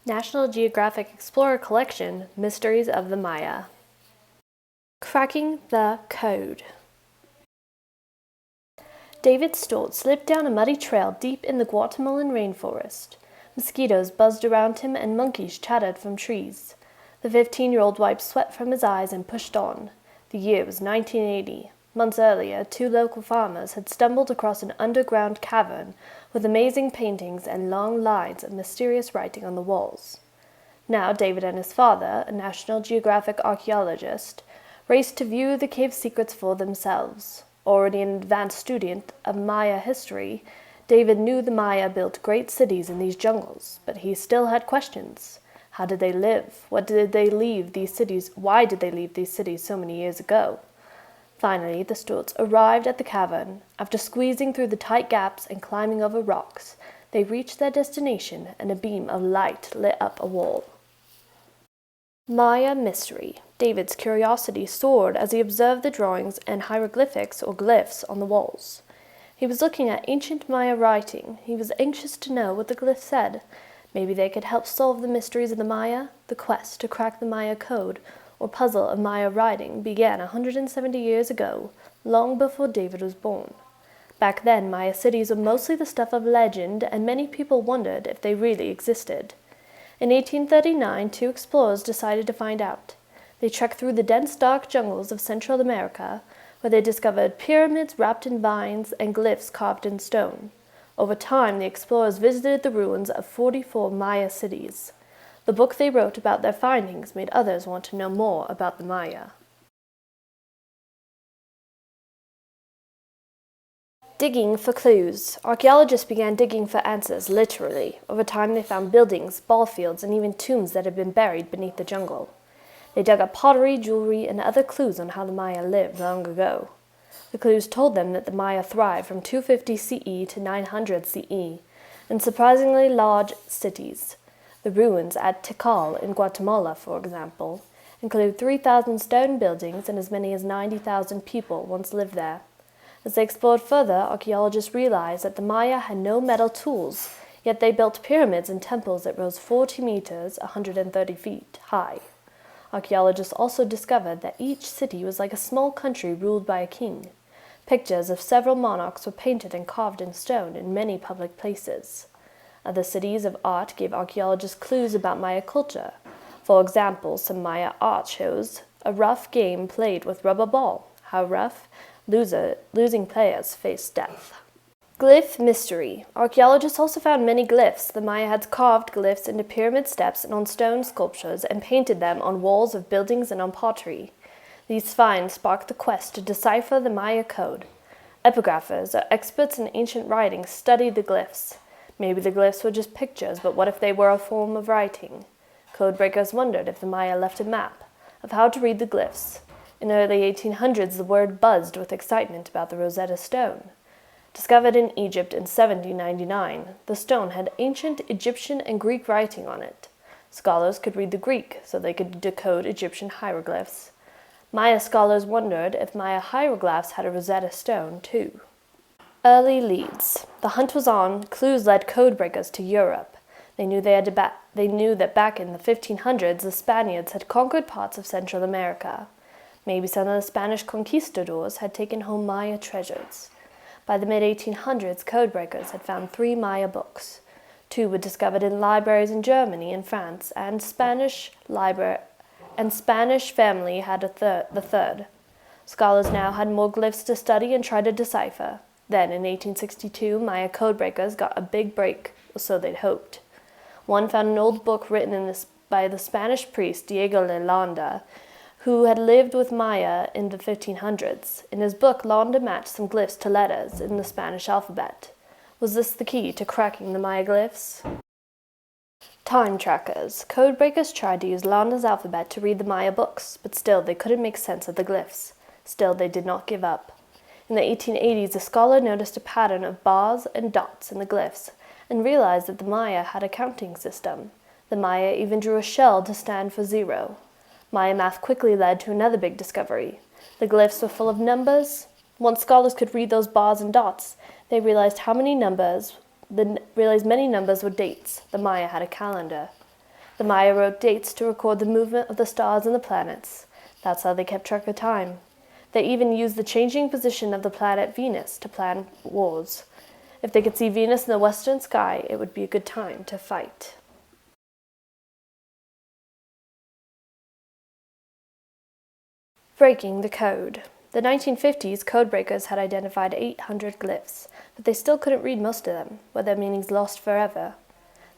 National Geographic Explorer Collection, Mysteries of the Maya. Cracking the Code. David Stewart slipped down a muddy trail deep in the Guatemalan rainforest. Mosquitoes buzzed around him and monkeys chattered from trees. The 15-year-old wiped sweat from his eyes and pushed on. The year was 1980. Months earlier, two local farmers had stumbled across an underground cavern with amazing paintings and long lines of mysterious writing on the walls. Now David and his father, a National Geographic archaeologist, raced to view the cave's secrets for themselves. Already an advanced student of Maya history, David knew the Maya built great cities in these jungles, but he still had questions. How did they live? What did they leave these cities? Why did they leave these cities so many years ago? Finally, the Stewarts arrived at the cavern. After squeezing through the tight gaps and climbing over rocks, they reached their destination, and a beam of light lit up a wall. Maya Mystery. David's curiosity soared as he observed the drawings and hieroglyphics or glyphs on the walls. He was looking at ancient Maya writing. He was anxious to know what the glyphs said. Maybe they could help solve the mysteries of the Maya. The quest to crack the Maya code, or puzzle of Maya writing, began 170 years ago, long before David was born. Back then, Maya cities were mostly the stuff of legend, and many people wondered if they really existed. In 1839, two explorers decided to find out. They trekked through the dense, dark jungles of Central America, where they discovered pyramids wrapped in vines and glyphs carved in stone. Over time, the explorers visited the ruins of 44 Maya cities. The book they wrote about their findings made others want to know more about the Maya. Digging for clues. Archaeologists began digging for answers, literally. Over time, they found buildings, ball fields, and even tombs that had been buried beneath the jungle. They dug up pottery, jewelry, and other clues on how the Maya lived long ago. The clues told them that the Maya thrived from 250 CE to 900 CE in surprisingly large cities. The ruins at Tikal in Guatemala, for example, include 3,000 stone buildings and as many as 90,000 people once lived there. As they explored further, archaeologists realized that the Maya had no metal tools, yet they built pyramids and temples that rose 40 meters, 130 feet, high. Archaeologists also discovered that each city was like a small country ruled by a king. Pictures of several monarchs were painted and carved in stone in many public places. Other cities of art gave archaeologists clues about Maya culture. For example, some Maya art shows a rough game played with rubber ball. How rough? Losing players faced death. Glyph mystery. Archaeologists also found many glyphs. The Maya had carved glyphs into pyramid steps and on stone sculptures and painted them on walls of buildings and on pottery. These finds sparked the quest to decipher the Maya code. Epigraphers, or experts in ancient writing, studied the glyphs. Maybe the glyphs were just pictures, but what if they were a form of writing? Codebreakers wondered if the Maya left a map of how to read the glyphs. In the early 1800s, the word buzzed with excitement about the Rosetta Stone. Discovered in Egypt in 1799, the stone had ancient Egyptian and Greek writing on it. Scholars could read the Greek, so they could decode Egyptian hieroglyphs. Maya scholars wondered if Maya hieroglyphs had a Rosetta Stone, too. Early leads. The hunt was on. Clues led codebreakers to Europe. They knew that back in the 1500s, the Spaniards had conquered parts of Central America. Maybe some of the Spanish conquistadors had taken home Maya treasures. By the mid-1800s, codebreakers had found 3 Maya books. 2 were discovered in libraries in Germany and France, and Spanish family had the third. Scholars now had more glyphs to study and try to decipher. Then, in 1862, Maya codebreakers got a big break, or so they'd hoped. One found an old book written by the Spanish priest Diego de Landa, who had lived with Maya in the 1500s. In his book, Landa matched some glyphs to letters in the Spanish alphabet. Was this the key to cracking the Maya glyphs? Time trackers. Codebreakers tried to use Landa's alphabet to read the Maya books, but still they couldn't make sense of the glyphs. Still, they did not give up. In the 1880s, a scholar noticed a pattern of bars and dots in the glyphs and realized that the Maya had a counting system. The Maya even drew a shell to stand for 0. Maya math quickly led to another big discovery. The glyphs were full of numbers. Once scholars could read those bars and dots, they realized many numbers were dates. The Maya had a calendar. The Maya wrote dates to record the movement of the stars and the planets. That's how they kept track of time. They even used the changing position of the planet Venus to plan wars. If they could see Venus in the western sky, it would be a good time to fight. Breaking the code. The 1950s codebreakers had identified 800 glyphs, but they still couldn't read most of them, with their meanings lost forever.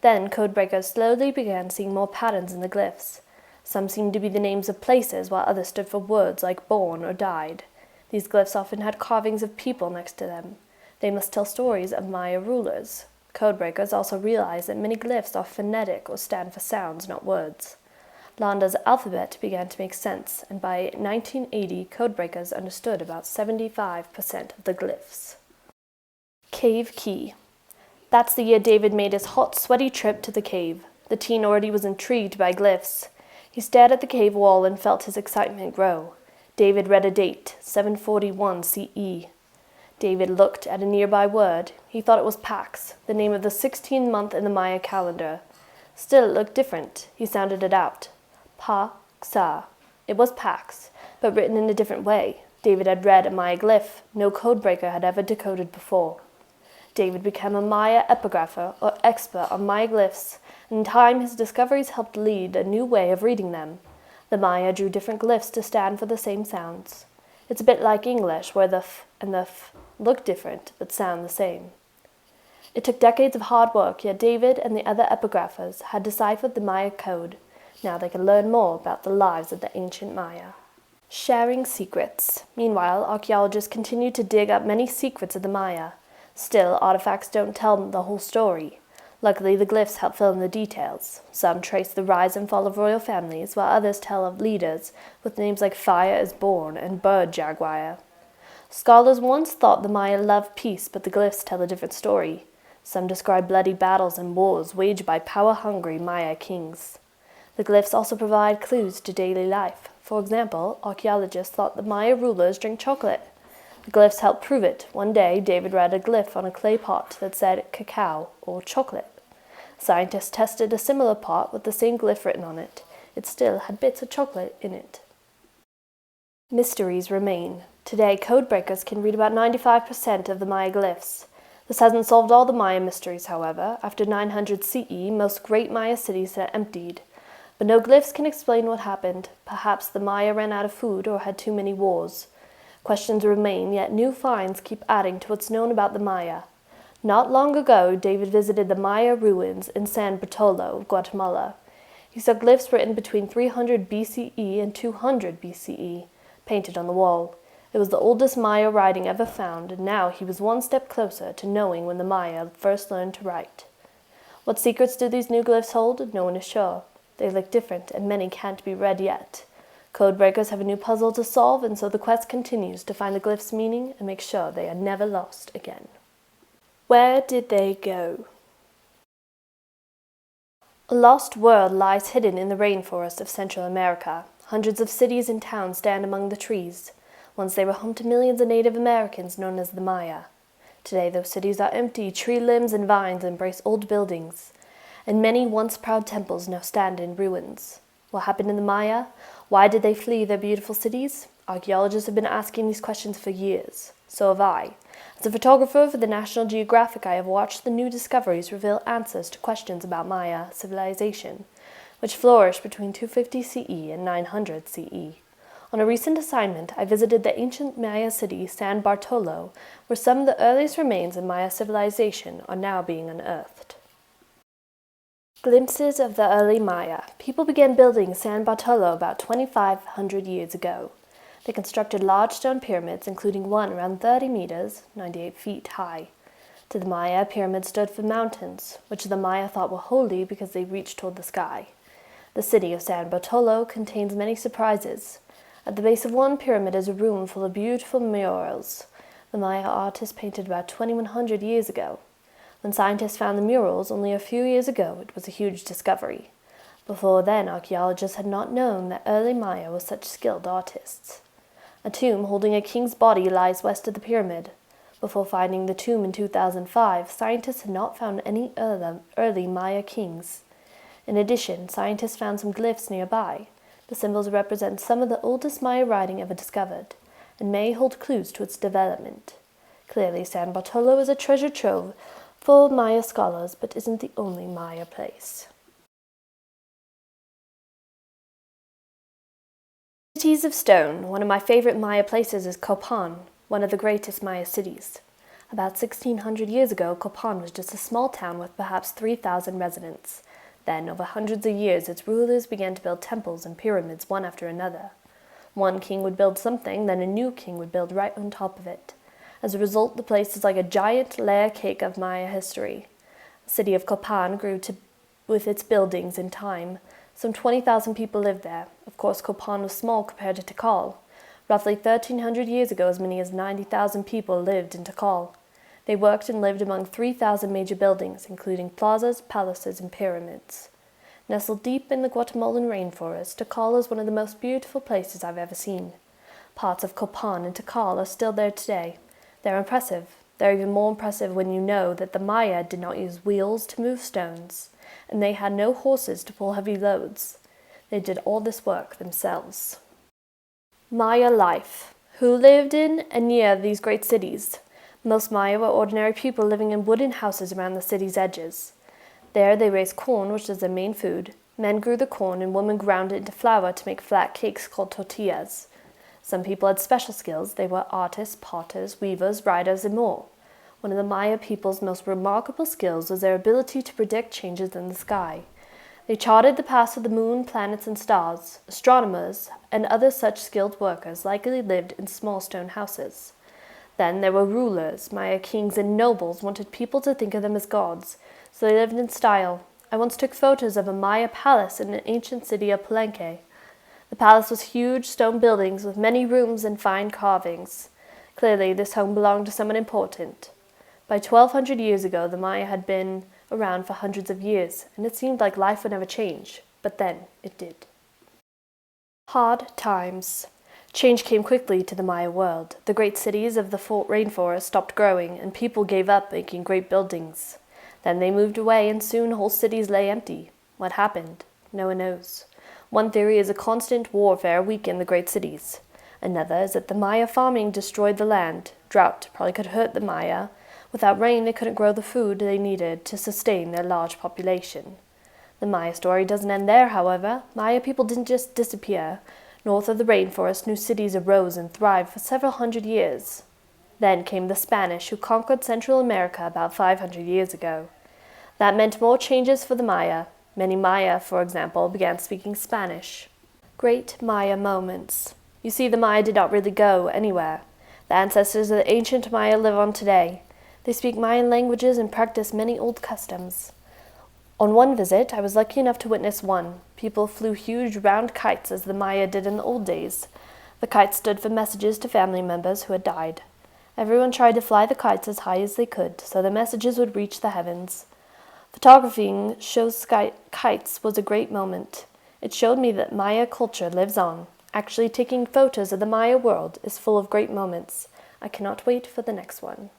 Then codebreakers slowly began seeing more patterns in the glyphs. Some seemed to be the names of places, while others stood for words like born or died. These glyphs often had carvings of people next to them. They must tell stories of Maya rulers. Codebreakers also realized that many glyphs are phonetic or stand for sounds, not words. Landa's alphabet began to make sense, and by 1980, codebreakers understood about 75% of the glyphs. Cave Key. That's the year David made his hot, sweaty trip to the cave. The teen already was intrigued by glyphs. He stared at the cave wall and felt his excitement grow. David read a date, 741 CE. David looked at a nearby word. He thought it was Pax, the name of the 16th month in the Maya calendar. Still, it looked different. He sounded it out. Pa-xa. It was Pax, but written in a different way. David had read a Maya glyph no codebreaker had ever decoded before. David became a Maya epigrapher, or expert on Maya glyphs, and in time his discoveries helped lead a new way of reading them. The Maya drew different glyphs to stand for the same sounds. It's a bit like English, where the f and the f look different, but sound the same. It took decades of hard work, yet David and the other epigraphers had deciphered the Maya code. Now they could learn more about the lives of the ancient Maya. Sharing secrets. Meanwhile, archaeologists continue to dig up many secrets of the Maya. Still, artifacts don't tell the whole story. Luckily, the glyphs help fill in the details. Some trace the rise and fall of royal families, while others tell of leaders with names like Fire is Born and Bird Jaguar. Scholars once thought the Maya loved peace, but the glyphs tell a different story. Some describe bloody battles and wars waged by power-hungry Maya kings. The glyphs also provide clues to daily life. For example, archaeologists thought the Maya rulers drank chocolate. The glyphs helped prove it. One day, David read a glyph on a clay pot that said cacao, or chocolate. Scientists tested a similar pot with the same glyph written on it. It still had bits of chocolate in it. Mysteries remain. Today, codebreakers can read about 95% of the Maya glyphs. This hasn't solved all the Maya mysteries, however. After 900 CE, most great Maya cities are emptied. But no glyphs can explain what happened. Perhaps the Maya ran out of food or had too many wars. Questions remain, yet new finds keep adding to what's known about the Maya. Not long ago, David visited the Maya ruins in SanBartolo, Guatemala. He saw glyphs written between 300 BCE and 200 BCE, painted on the wall. It was the oldest Maya writing ever found, and now he was one step closer to knowing when the Maya first learned to write. What secrets do these new glyphs hold? No one is sure. They look different, and many can't be read yet. Codebreakers have a new puzzle to solve, and so the quest continues to find the glyphs' meaning and make sure they are never lost again. Where did they go? A lost world lies hidden in the rainforest of Central America. Hundreds of cities and towns stand among the trees. Once they were home to millions of Native Americans known as the Maya. Today those cities are empty, tree limbs and vines embrace old buildings, and many once proud temples now stand in ruins. What happened in the Maya? Why did they flee their beautiful cities? Archaeologists have been asking these questions for years. So have I. As a photographer for the National Geographic, I have watched the new discoveries reveal answers to questions about Maya civilization, which flourished between 250 CE and 900 CE. On a recent assignment, I visited the ancient Maya city SanBartolo, where some of the earliest remains of Maya civilization are now being unearthed. Glimpses of the early Maya. People began building SanBartolo about 2,500 years ago. They constructed large stone pyramids, including one around 30 meters, 98 feet high. To the Maya, pyramids stood for mountains, which the Maya thought were holy because they reached toward the sky. The city of SanBartolo contains many surprises. At the base of one pyramid is a room full of beautiful murals. The Maya artists painted about 2,100 years ago. When scientists found the murals only a few years ago, it was a huge discovery. Before then, archaeologists had not known that early Maya were such skilled artists. A tomb holding a king's body lies west of the pyramid. Before finding the tomb in 2005, scientists had not found any early Maya kings. In addition, scientists found some glyphs nearby. The symbols represent some of the oldest Maya writing ever discovered, and may hold clues to its development. Clearly, SanBartolo is a treasure trove full of Maya scholars, but isn't the only Maya place. Cities of stone. One of my favorite Maya places is Copan, one of the greatest Maya cities. About 1600 years ago, Copan was just a small town with perhaps 3,000 residents. Then, over hundreds of years, its rulers began to build temples and pyramids one after another. One king would build something, then a new king would build right on top of it. As a result, the place is like a giant layer cake of Maya history. The city of Copan grew with its buildings in time. Some 20,000 people lived there. Of course, Copan was small compared to Tikal. Roughly 1,300 years ago, as many as 90,000 people lived in Tikal. They worked and lived among 3,000 major buildings, including plazas, palaces, and pyramids. Nestled deep in the Guatemalan rainforest, Tikal is one of the most beautiful places I've ever seen. Parts of Copan and Tikal are still there today. They're impressive. They're even more impressive when you know that the Maya did not use wheels to move stones, and they had no horses to pull heavy loads. They did all this work themselves. Maya life. Who lived in and near these great cities? Most Maya were ordinary people living in wooden houses around the city's edges. There they raised corn, which is their main food. Men grew the corn and women ground it into flour to make flat cakes called tortillas. Some people had special skills. They were artists, potters, weavers, writers, and more. One of the Maya people's most remarkable skills was their ability to predict changes in the sky. They charted the paths of the moon, planets, and stars. Astronomers and other such skilled workers likely lived in small stone houses. Then there were rulers. Maya kings and nobles wanted people to think of them as gods, so they lived in style. I once took photos of a Maya palace in an ancient city of Palenque. The palace was huge stone buildings with many rooms and fine carvings. Clearly, this home belonged to someone important. By 1,200 years ago, the Maya had been around for hundreds of years, and it seemed like life would never change. But then, it did. Hard times. Change came quickly to the Maya world. The great cities of the rainforest stopped growing, and people gave up making great buildings. Then they moved away, and soon whole cities lay empty. What happened? No one knows. One theory is a constant warfare weakened the great cities. Another is that the Maya farming destroyed the land. Drought probably could hurt the Maya. Without rain, they couldn't grow the food they needed to sustain their large population. The Maya story doesn't end there, however. Maya people didn't just disappear. North of the rainforest, new cities arose and thrived for several hundred years. Then came the Spanish, who conquered Central America about 500 years ago. That meant more changes for the Maya. Many Maya, for example, began speaking Spanish. Great Maya moments. You see, the Maya did not really go anywhere. The ancestors of the ancient Maya live on today. They speak Mayan languages and practice many old customs. On one visit, I was lucky enough to witness one. People flew huge round kites as the Maya did in the old days. The kites stood for messages to family members who had died. Everyone tried to fly the kites as high as they could, so the messages would reach the heavens. Photographing shows kites was a great moment. It showed me that Maya culture lives on. Actually, taking photos of the Maya world is full of great moments. I cannot wait for the next one.